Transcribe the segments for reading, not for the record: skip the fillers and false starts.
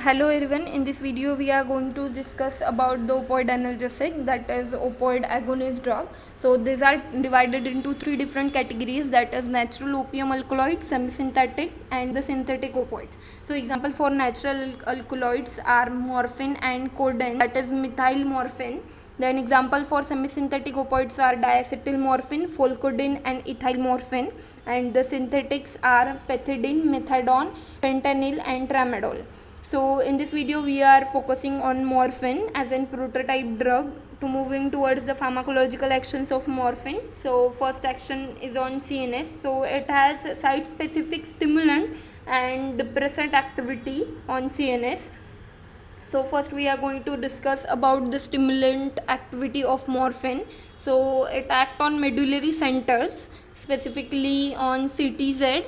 Hello everyone, in this video we are going to discuss about the opioid analgesic, that is opioid agonist drug. So these are divided into three different categories, that is natural opium alkaloids, semi-synthetic and the synthetic opioids. So example for natural alkaloids are morphine and codeine, that is methyl morphine. Then example for semi-synthetic opioids are diacetyl morphine, folcodeine and ethyl morphine, and the synthetics are pethidine, methadone, fentanyl and tramadol. So in this video we are focusing on morphine as a prototype drug to moving towards the pharmacological actions of morphine. So first action is on CNS. So it has site specific stimulant and depressant activity on CNS. So first we are going to discuss about the stimulant activity of morphine. So it acts on medullary centers, specifically on CTZ,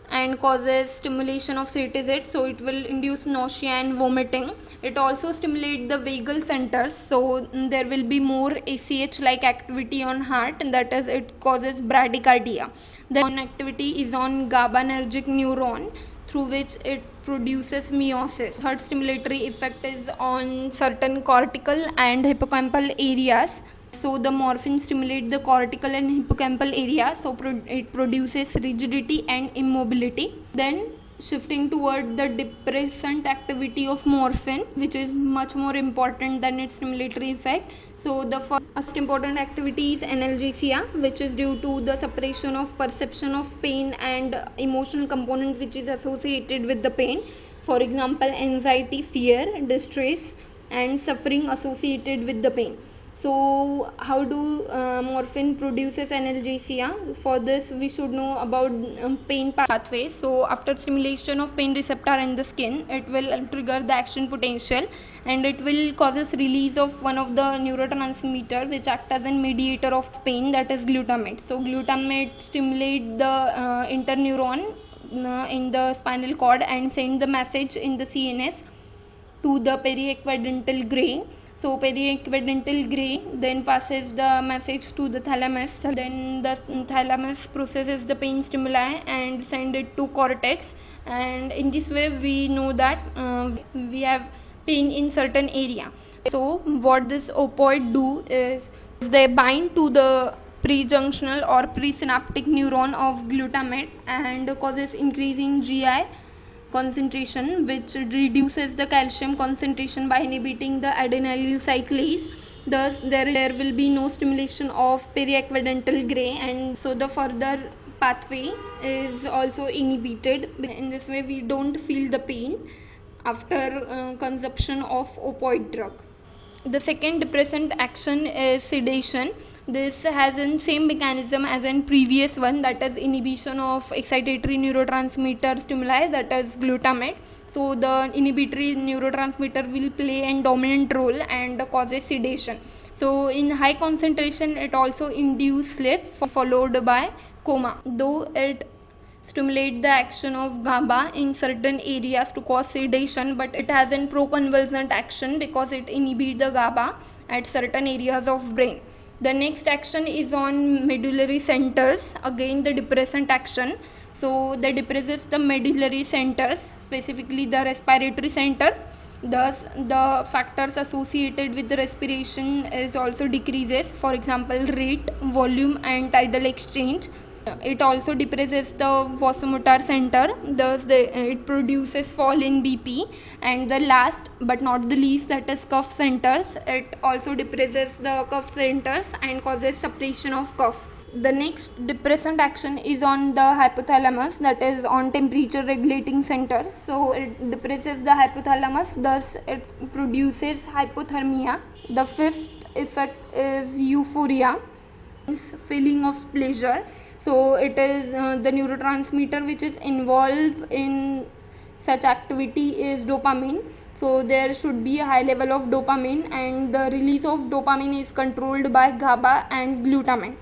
and causes stimulation of CTZ, so it will induce nausea and vomiting. It also stimulates the vagal centers, so there will be more ACH like activity on heart, and that is it causes bradycardia. The activity is on GABAergic neuron, through which it produces meiosis. Third stimulatory effect is on certain cortical and hippocampal areas. So the morphine stimulates the cortical and hippocampal area, so it produces rigidity and immobility. Then shifting toward the depressant activity of morphine, which is much more important than its stimulatory effect. So the first important activity is analgesia, which is due to the suppression of perception of pain and emotional component which is associated with the pain. For example, anxiety, fear, distress and suffering associated with the pain. So how do morphine produces analgesia? For this we should know about pain pathway. So after stimulation of pain receptor in the skin, it will trigger the action potential and it will causes release of one of the neurotransmitter which act as a mediator of pain, that is glutamate. So glutamate stimulate the interneuron in the spinal cord and send the message in the CNS to the periaqueductal gray. So periaqueductal gray then passes the message to the thalamus. Then the thalamus processes the pain stimuli and send it to cortex. And in this way we know that we have pain in certain area. So what this opioid do is they bind to the prejunctional or presynaptic neuron of glutamate and causes increase in GI concentration, which reduces the calcium concentration by inhibiting the adenylyl cyclase. Thus there will be no stimulation of periaqueductal gray, and so the further pathway is also inhibited. In this way we don't feel the pain after consumption of opioid drug. The second depressant action is sedation. This has the same mechanism as in previous one, that is inhibition of excitatory neurotransmitter stimuli, that is glutamate. So the inhibitory neurotransmitter will play a dominant role and causes sedation. So in high concentration it also induces sleep followed by coma, though it stimulate the action of GABA in certain areas to cause sedation, but it has a proconvulsant action because it inhibits the GABA at certain areas of brain. The next action is on medullary centers, again the depressant action. So that depresses the medullary centers, specifically the respiratory center. Thus the factors associated with the respiration is also decreases, for example rate, volume and tidal exchange. It also depresses the vasomotor center, thus it produces fall in BP. And the last but not the least, that is cough centers. It also depresses the cough centers and causes suppression of cough. The next depressant action is on the hypothalamus, that is on temperature regulating centers. So it depresses the hypothalamus, thus it produces hypothermia. The fifth effect is euphoria, feeling of pleasure. So it is the neurotransmitter which is involved in such activity is dopamine. So there should be a high level of dopamine, and the release of dopamine is controlled by GABA and glutamate.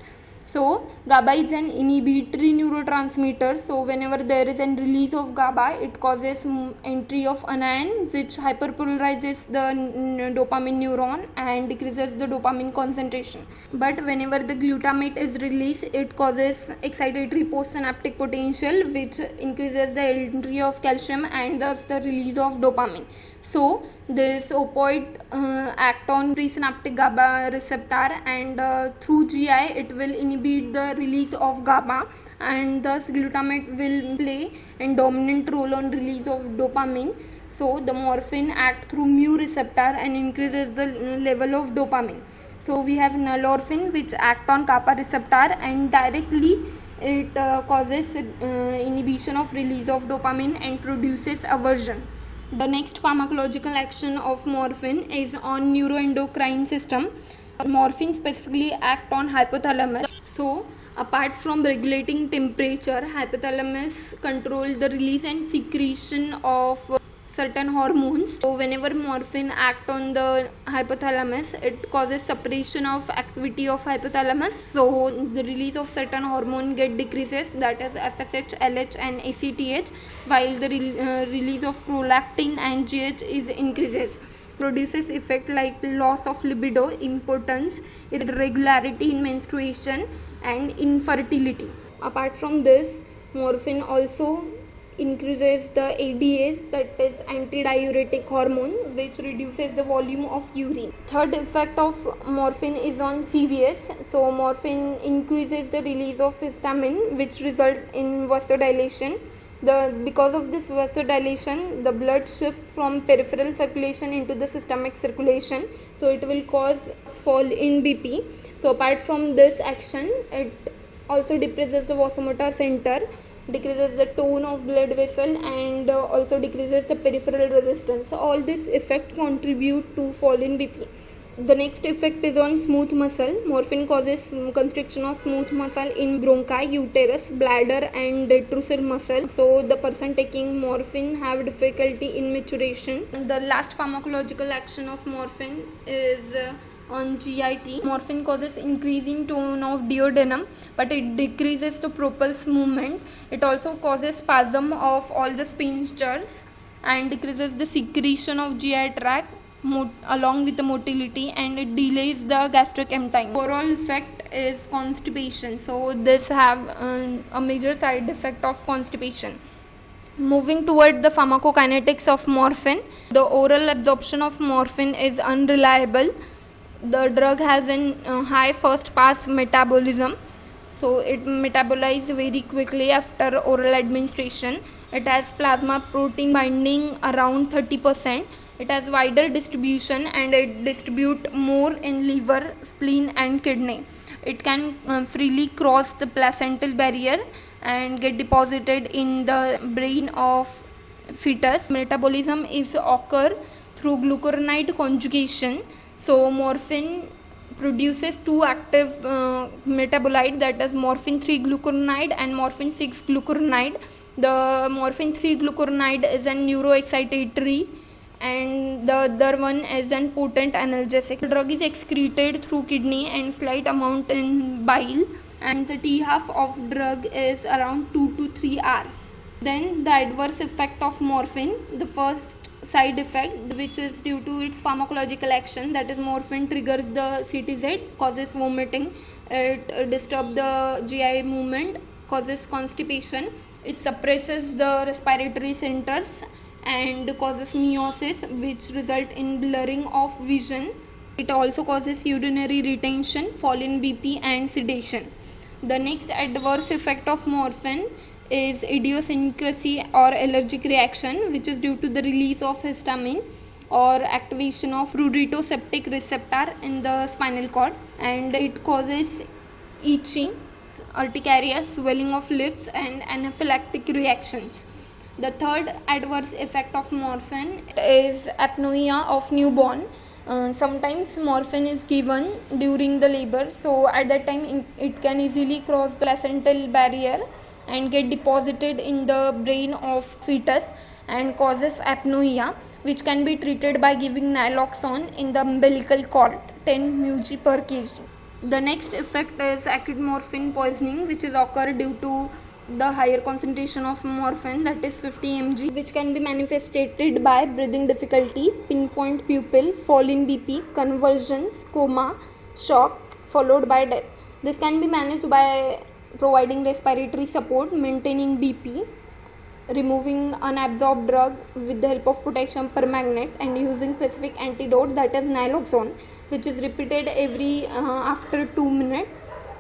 So GABA is an inhibitory neurotransmitter. So whenever there is a release of GABA, it causes entry of anion, which hyperpolarizes the dopamine neuron and decreases the dopamine concentration. But whenever the glutamate is released, it causes excitatory postsynaptic potential, which increases the entry of calcium and thus the release of dopamine. So this opioid act on presynaptic GABA receptor, and through GI it will inhibit the release of GABA, and thus glutamate will play a dominant role on release of dopamine. So the morphine act through mu receptor and increases the level of dopamine. So we have nalorphine, which act on kappa receptor, and directly it causes inhibition of release of dopamine and produces aversion. The next pharmacological action of morphine is on neuroendocrine system. Morphine specifically act on hypothalamus. So apart from regulating temperature, hypothalamus control the release and secretion of certain hormones. So whenever morphine act on the hypothalamus, it causes suppression of activity of hypothalamus. So the release of certain hormone get decreases, that is FSH, LH and ACTH, while the release of prolactin and GH is increases. Produces effect like loss of libido, impotence, irregularity in menstruation and infertility. Apart from this, morphine also increases the ADH, that is antidiuretic hormone, which reduces the volume of urine. Third effect of morphine is on CVS. So morphine increases the release of histamine, which result in vasodilation. Because of this vasodilation, the blood shift from peripheral circulation into the systemic circulation, so it will cause fall in BP. So apart from this action, it also depresses the vasomotor center, decreases the tone of blood vessel, and also decreases the peripheral resistance. So all this effect contribute to fall in BP. The next effect is on smooth muscle. Morphine causes constriction of smooth muscle in bronchi, uterus, bladder and detrusor muscle. So the person taking morphine have difficulty in maturation. The last pharmacological action of morphine is on GIT. Morphine causes increasing tone of duodenum, but it decreases the propulse movement. It also causes spasm of all the sphincters and decreases the secretion of GI tract along with the motility, and it delays the gastric emptying. Overall effect is constipation. So this have a major side effect of constipation. Moving toward the pharmacokinetics of morphine, the oral absorption of morphine is unreliable. The drug has a high first pass metabolism, so it metabolizes very quickly after oral administration. It has plasma protein binding around 30%. It has wider distribution and it distributes more in liver, spleen and kidney. It can freely cross the placental barrier and get deposited in the brain of fetus. Metabolism is occur through glucuronide conjugation. So morphine produces two active metabolite, that is morphine 3 glucuronide and morphine 6 glucuronide. The morphine 3 glucuronide is a neuroexcitatory and the other one is an potent analgesic. The drug is excreted through kidney and slight amount in bile, and the T half of drug is around 2 to 3 hours. Then the adverse effect of morphine. The first side effect, which is due to its pharmacological action, that is morphine triggers the CTZ, causes vomiting, it disturbs the GI movement, causes constipation, it suppresses the respiratory centers and causes meiosis, which result in blurring of vision. It also causes urinary retention, fall in BP and sedation. The next adverse effect of morphine is idiosyncrasy or allergic reaction, which is due to the release of histamine or activation of pruritoceptic receptor in the spinal cord, and it causes itching, urticaria, swelling of lips and anaphylactic reactions. The third adverse effect of morphine is apnea of newborn. Sometimes morphine is given during the labor, so at that time it can easily cross the placental barrier and get deposited in the brain of fetus and causes apnea, which can be treated by giving naloxone in the umbilical cord, 10 mg per kg. The next effect is acute morphine poisoning, which is occur due to the higher concentration of morphine, that is 50 mg, which can be manifested by breathing difficulty, pinpoint pupil, fall in BP, convulsions, coma, shock followed by death. This can be managed by providing respiratory support, maintaining BP, removing unabsorbed drug with the help of potassium permanganate, and using specific antidote, that is naloxone, which is repeated every after 2 minutes.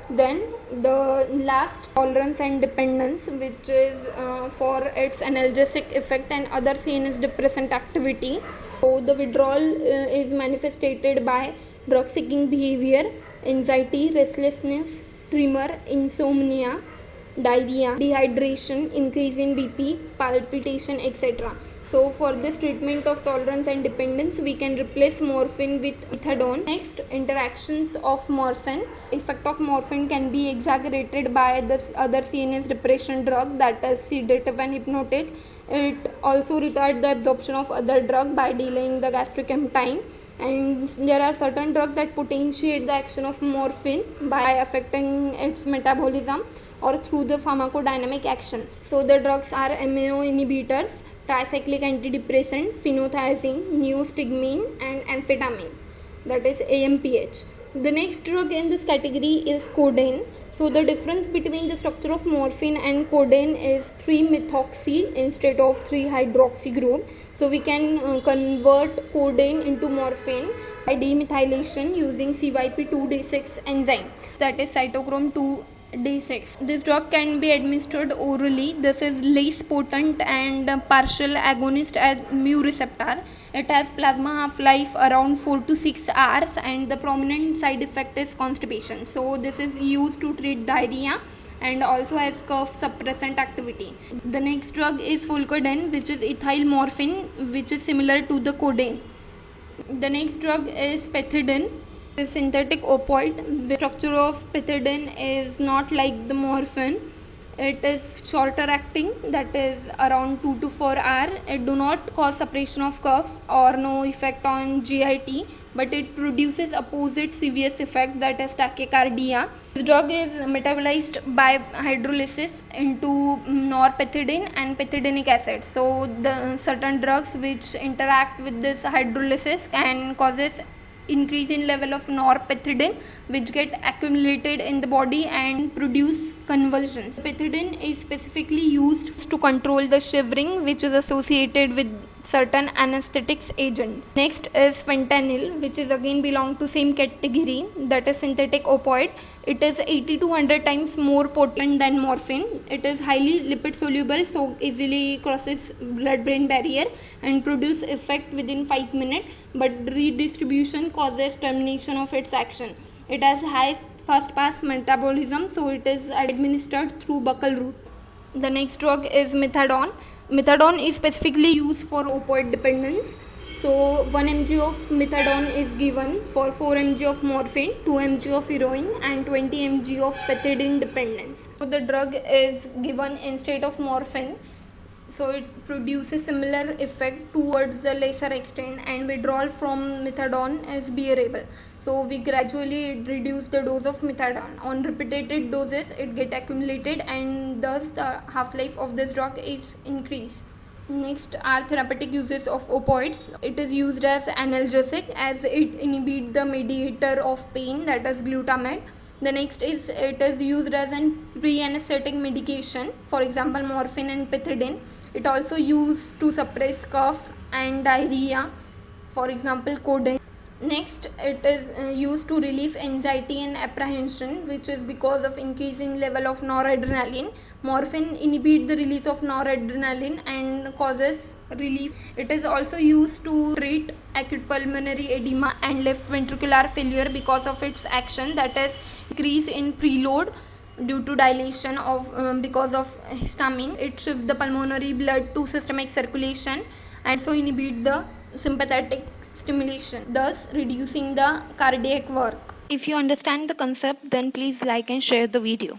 Then the last, tolerance and dependence, which is for its analgesic effect and other CNS depressant activity. So the withdrawal is manifested by drug seeking behavior, anxiety, restlessness, tremor, insomnia, diarrhea, dehydration, increase in BP, palpitation, etc. So for this treatment of tolerance and dependence, we can replace morphine with methadone. Next, interactions of morphine. Effect of morphine can be exaggerated by the other CNS depression drug, that is sedative and hypnotic. It also retards the absorption of other drug by delaying the gastric emptying. And there are certain drugs that potentiate the action of morphine by affecting its metabolism or through the pharmacodynamic action. So the drugs are MAO inhibitors, tricyclic antidepressant, phenothiazine, neostigmine, and amphetamine, that is AMPH. The next drug in this category is codeine. So the difference between the structure of morphine and codeine is 3-methoxy instead of 3-hydroxy group. So we can convert codeine into morphine by demethylation using CYP2D6 enzyme, that is cytochrome 2D6. This drug can be administered orally. This is less potent and partial agonist at mu receptor. It has plasma half-life around 4 to 6 hours, and the prominent side effect is constipation. So this is used to treat diarrhea and also has cough suppressant activity. The next drug is fulcodine, which is ethyl morphine, which is similar to the codeine. The next drug is pethidine. The synthetic opioid. The structure of pethidine is not like the morphine. It is shorter acting, that is around 2 to 4 hours. It do not cause suppression of cough or no effect on GIT, but it produces opposite serious effect, that is tachycardia. This drug is metabolized by hydrolysis into norpethidine and pethidinic acid. So the certain drugs which interact with this hydrolysis can causes increase in level of norpethidine, which get accumulated in the body and produce convulsions. Pethidine is specifically used to control the shivering, which is associated with certain anesthetics agents. Next is fentanyl, which is again belong to same category, that is synthetic opioid. It is 80 to 100 times more potent than morphine. It is highly lipid soluble, so easily crosses blood-brain barrier and produce effect within 5 minutes, but redistribution causes termination of its action. It has high first pass metabolism, so it is administered through buccal route. The next drug is methadone. Methadone is specifically used for opioid dependence. So 1 mg of methadone is given for 4 mg of morphine, 2 mg of heroin, and 20 mg of pethidine dependence. So the drug is given instead of morphine, so it produces similar effect towards the lesser extent, and withdrawal from methadone is bearable. So we gradually reduce the dose of methadone. On repeated doses it get accumulated, and thus the half-life of this drug is increased. Next are therapeutic uses of opioids. It is used as analgesic as it inhibits the mediator of pain, that is glutamate. The next is it is used as an pre-anesthetic medication, for example morphine and pethidine. It also used to suppress cough and diarrhea, for example codeine. Next, it is used to relieve anxiety and apprehension, which is because of increasing level of noradrenaline. Morphine inhibits the release of noradrenaline and causes relief. It is also used to treat acute pulmonary edema and left ventricular failure because of its action, that is increase in preload due to dilation of because of histamine. It shifts the pulmonary blood to systemic circulation and so inhibit the sympathetic stimulation, thus reducing the cardiac work. If you understand the concept, then please like and share the video.